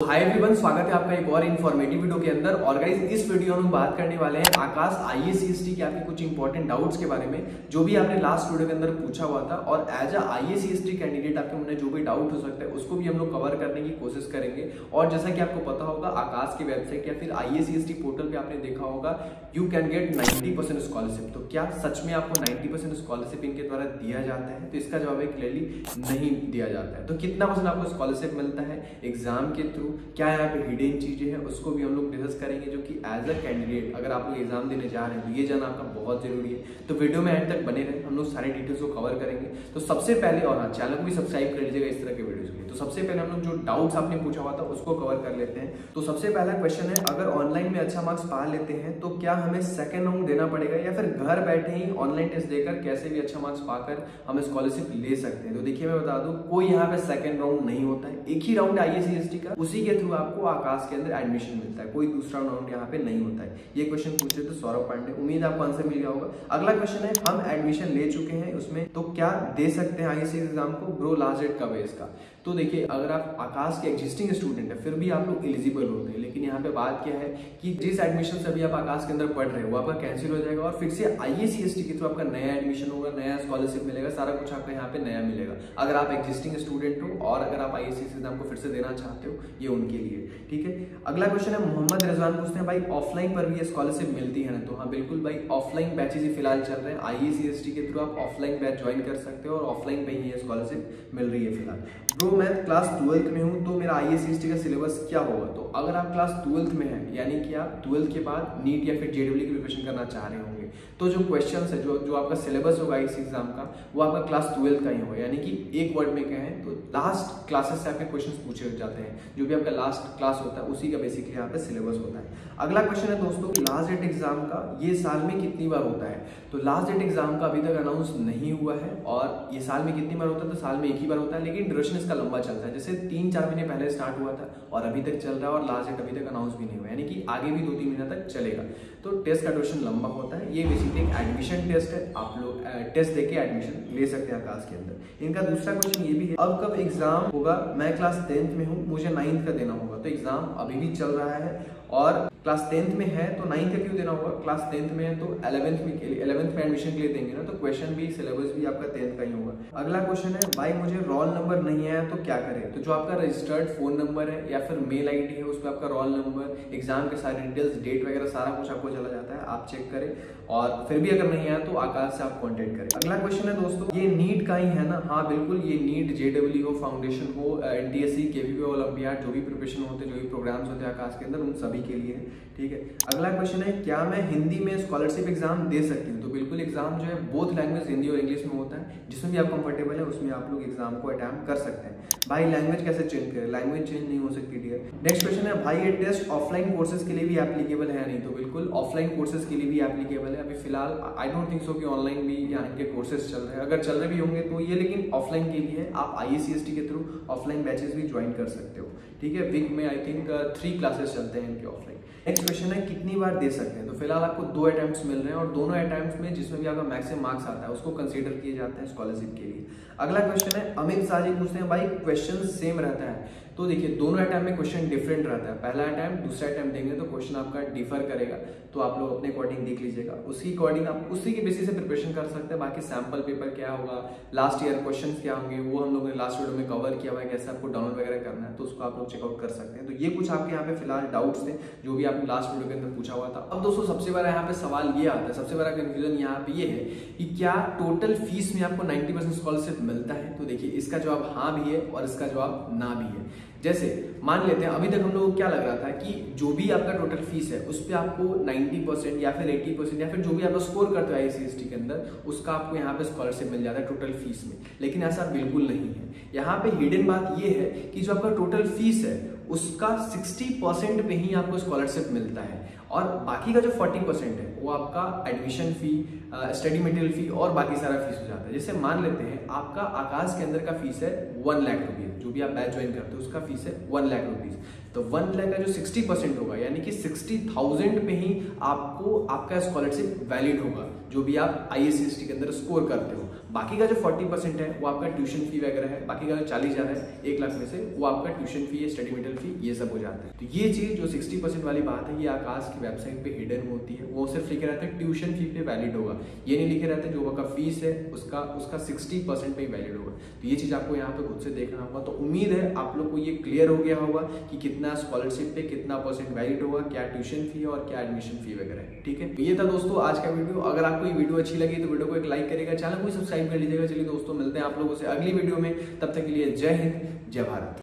Hi everyone, स्वागत है आपका एक और इन्फॉर्मेटिव वीडियो के अंदर। और गाइस, इस वीडियो में हम बात करने वाले हैं आकाश आईएसीएसटी के आपके कुछ इंपॉर्टेंट डाउट्स के बारे में, जो भी आपने लास्ट वीडियो के अंदर पूछा हुआ था। और एज अ आईएसीएसटी कैंडिडेट आपके मन में जो भी डाउट हो सकता है उसको भी हम लोग कवर करने की कोशिश करेंगे। और जैसा कि आपको पता होगा, आकाश की वेबसाइट या फिर आईएसीएसटी पोर्टल पे आपने देखा होगा यू कैन गेट 90% स्कॉलरशिप। तो क्या सच में आपको 90% स्कॉलरशिप इनके द्वारा दिया जाता है? तो इसका जवाब है क्लियरली नहीं दिया जाता है। तो कितना % आपको स्कॉलरशिप मिलता है एग्जाम के थ्रू, क्या यहाँ पे हिडन चीजें हैं, उसको भी हम लोग डिस्कस करेंगे। जो कि एज अ कैंडिडेट अगर आप लोग एग्जाम देने जा रहे हैं तो ये जानना आपका बहुत जरूरी है। तो वीडियो में एंड तक बने रहे, हम लोग सारी डिटेल्स को कवर करेंगे। तो सबसे पहले, और हाँ, चैनल को भी सब्सक्राइब कर लीजिएगा इस तरह के वीडियोस के लिए। तो सबसे पहले हम लोग जो डाउट्स आपने पूछा हुआ था उसको कवर कर लेते हैं। तो सबसे पहला क्वेश्चन है, अगर ऑनलाइन में अच्छा मार्क्स पा लेते हैं तो क्या हमें सेकेंड राउंड देना पड़ेगा, या फिर घर बैठे ही ऑनलाइन टेस्ट देकर कैसे भी अच्छा मार्क्स पाकर हम स्कॉलरशिप ले सकते हैं? तो देखिए, मैं बता दूं, कोई यहाँ पे सेकेंड राउंड नहीं होता है। एक ही राउंड आईएसीएसटी का, उसी के थ्रू आपको आकाश के अंदर एडमिशन मिलता है। कोई दूसरा राउंड यहाँ पे नहीं होता है। ये क्वेश्चन पूछे थे सौरभ पांडे, उम्मीद आपको आंसर मिल गया होगा। अगला क्वेश्चन है, हम एडमिशन ले चुके हैं उसमें, तो क्या दे सकते हैं आईएसीएस एग्जाम को? ब्रो, लास्ट डेट कब है इसका? तो देखिए, अगर आप आकाश के एग्जिस्टिंग स्टूडेंट है फिर भी आप लोग एलिजिबल होते हैं। लेकिन यहाँ पे बात क्या है कि जिस एडमिशन से अभी आप आकाश के अंदर पढ़ रहे हो वो आपका कैंसिल हो जाएगा, और फिर से आईएसीएसटी के थ्रू आपका नया एडमिशन होगा, नया स्कॉलरशिप मिलेगा, सारा कुछ आपका यहाँ पे नया मिलेगा। अगर आप एग्जिस्टिंग स्टूडेंट हो और अगर आप आईएसीएस एग्जाम को फिर से देना चाहते हो, ये उनके लिए ठीक है। अगला क्वेश्चन है, मोहम्मद रिजवान पूछते हैं, भाई ऑफलाइन पर भी ये स्कॉलरशिप मिलती है ना? तो हाँ बिल्कुल भाई, ऑफलाइन बैचेज ही फिलहाल चल रहे हैं। आईएसीएसटी के थ्रू आप ऑफलाइन बैच ज्वाइन कर सकते हो और ऑफलाइन पे ही ये स्कॉलरशिप मिल रही है फिलहाल। ब्रो, मैं क्लास 12th में हूँ, तो मेरा आईएसीएसटी का सिलेबस क्या होगा? तो अगर आप क्लास 12th में हैं, यानी कि आप 12th के बाद नीट या फिर जेडब्ल्यू की प्रिपरेशन करना चाह रहे होंगे, तो जो क्वेश्चंस है, जो आपका सिलेबस होगा इस एग्जाम का, वो आपका क्लास 12th का ही होगा। यानी कि एक वर्ड में कहें तो लास्ट क्लासेस से आपके क्वेश्चंस पूछे जाते हैं। जो भी आपका लास्ट क्लास होता है उसी का बेसिकली यहाँ पे सिलेबस होता है। अगला क्वेश्चन है दोस्तों, लास्ट डेट एग्जाम का ये साल में कितनी बार होता है? तो लास्ट डेट एग्जाम का अभी तक अनाउंस नहीं हुआ है, और ये साल में कितनी बार होता है? तो साल में एक ही बार होता है, लेकिन ड्यूरेशन इसका लंबा चलता है। जैसे 3-4 महीने पहले स्टार्ट हुआ था और अभी तक चल रहा है, और लास्ट डेट अभी तक अनाउंस भी नहीं हुआ, यानी कि आगे भी 2-3 महीना तक चलेगा। तो टेस्ट का ड्यूरेशन लंबा होता है। ये बेसिकली एक एडमिशन टेस्ट है, आप लोग टेस्ट देके एडमिशन ले सकते हैं आकाश के अंदर। इनका दूसरा क्वेश्चन ये भी है, अब कब एग्जाम होगा? मैं क्लास 10th में हूँ, मुझे 9th का देना होगा। तो एग्जाम अभी भी चल रहा है, और क्लास 10th में है तो 9th का क्यों देना होगा? क्लास 10th में है तो 11th में एडमिशन के लिए देंगे ना, तो क्वेश्चन भी, सिलेबस भी आपका 10th का ही होगा। अगला क्वेश्चन है, भाई मुझे रोल नंबर नहीं आया तो क्या करें? तो जो आपका रजिस्टर्ड फोन नंबर है या फिर मेल आईडी है, उस पर आपका रोल नंबर, एग्जाम के सारे डिटेल्स, डेट वगैरह सारा कुछ आपको चला जाता है। आप चेक करें, और फिर भी अगर नहीं आया तो आकाश से आप कॉन्टेक्ट करें। अगला क्वेश्चन है दोस्तों, ये नीट का ही है ना? हाँ बिल्कुल, ये नीट, जेडब्ल्यू हो, फाउंडेशन हो, एनटीएससी, केवीपी ओलंपियाड, जो भी प्रिपरेशन होते, जो भी प्रोग्राम्स होते हैं आकाश के अंदर, उन सभी के लिए है ठीक है। अगला क्वेश्चन है, क्या मैं हिंदी में स्कॉलरशिप एग्जाम दे सकती हूँ? तो बिल्कुल, एग्जाम जो है बोथ लैंग्वेज, हिंदी और इंग्लिश में होता है। जिसमें भी आप कंफर्टेबल है उसमें आप लोग एग्जाम को अटेम्प्ट कर सकते हैं। भाई लैंग्वेज कैसे चेंज करें? लैंग्वेज चेंज नहीं हो सकती डियर। नेक्स्ट क्वेश्चन है, भाई ये टेस्ट ऑफलाइन कोर्सेज के लिए भी एप्लीकेबल है नहीं? तो बिल्कुल, ऑफलाइन कोर्सेज के लिए भी एप्लीकेबल है। अभी फिलहाल आई डोंट थिंक सो कि ऑनलाइन भी यहाँ इनके कोर्सेज चल रहे हैं। अगर चल रहे भी होंगे तो ये, लेकिन ऑफलाइन के भी है। आप आईएसीएसटी के थ्रू ऑफलाइन बैचेस भी ज्वाइन कर सकते हो ठीक है। वीक में आई थिंक 3 क्लासेस चलते हैं इनके ऑफलाइन। नेक्स्ट क्वेश्चन है, कितनी बार दे सकते हैं? तो फिलहाल आपको 2 अटेम्प्ट्स मिल रहे हैं, और दोनों अटेम्प्ट्स में जिसमें भी आपका मैक्सिमम मार्क्स आता है उसको कंसीडर किए जाते हैं स्कॉलरशिप के लिए। अगला क्वेश्चन है, अमित शाह जी पूछते हैं, भाई क्वेश्चन सेम रहता है? तो देखिए, दोनों अटेम्प्ट में क्वेश्चन डिफरेंट रहता है। पहला अटेम्प्ट दूसरा अटेम्प्ट देंगे तो क्वेश्चन आपका डिफर करेगा, तो आप लोग अपने अकॉर्डिंग देख लीजिएगा। उसकी अकॉर्डिंग आप उसी के बेसिस से प्रिपरेशन कर सकते हैं। बाकी सैम्पल पेपर क्या होगा, लास्ट ईयर क्वेश्चन क्या होंगे, वो हम लोग ने लास्ट वीडियो में कवर किया हुआ है, कैसे आपको डाउनलोड वगैरह करना है, तो उसको आप लोग चेकआउट कर सकते हैं। तो ये कुछ आपके यहाँ पे फिलहाल डाउट्स थे जो भी आपने लास्ट वीडियो के अंदर पूछा हुआ था। अब दोस्तों, सबसे बड़ा यहाँ पे सवाल ये आता है, सबसे बड़ा कंफ्यूजन यहाँ पे ये है कि क्या टोटल फीस में आपको 90% स्कॉलरशिप मिलता है? तो देखिए, इसका जवाब हाँ भी है और इसका जवाब ना भी है। जैसे मान लेते हैं, अभी तक हम लोगों को क्या लग रहा था कि जो भी आपका टोटल फीस है उस पर आपको 90% या फिर 80% या फिर जो भी आप स्कोर करते हो आईसीएसटी के अंदर, उसका आपको यहाँ पे स्कॉलरशिप मिल जाता है टोटल फीस में। लेकिन ऐसा बिल्कुल नहीं है। यहाँ पे हिडन बात ये है कि जो आपका टोटल फीस है उसका 60% पे ही आपको स्कॉलरशिप मिलता है, और बाकी का जो 40% है वो आपका एडमिशन फी, स्टडी मटेरियल फी और बाकी सारा फीस हो जाता है। जैसे मान लेते हैं आपका आकाश के अंदर का फीस है 1 लाख रुपये, जो भी आप बैच ज्वाइन करते हो उसका फीस है 1 लाख रुपीज। तो 1 लाख का जो 60% होगा, यानी कि 60,000 पे ही आपको आपका स्कॉलरशिप वैलिड होगा, जो भी आप आईएसीएसटी के अंदर स्कोर करते हो। बाकी का जो 40% है वो आपका ट्यूशन फी वगैरह है, बाकी का जो 40,000 है 1 लाख में से वो आपका ट्यूशन फी, स्टडी मेटेरियल फी ये सब हो जाता है। तो ये चीज जो 60% वाली बात है ये आकाश की वेबसाइट पे हिडन होती है, वो सिर्फ लिखे रहता है ट्यूशन फी पे वैलिड होगा, ये नहीं लिखे रहता है जो आपका फीस है उसका 60% पे वैलिड होगा। तो ये चीज आपको यहाँ पे खुद से देखना होगा। तो उम्मीद है आप लोग को ये क्लियर हो गया होगा कि कितना स्कॉलरशिप पे कितना % वैलिड होगा, क्या ट्यूशन फी और क्या एडमिशन फी वगैरह है। ठीक है, तो ये था दोस्तों आज का वीडियो। अगर आपको ये वीडियो अच्छी लगी तो वीडियो को एक लाइक करेगा, चैनल को सब्सक्राइब कर लीजिएगा। चलिए दोस्तों मिलते हैं आप लोगों से अगली वीडियो में, तब तक के लिए जय हिंद जय भारत।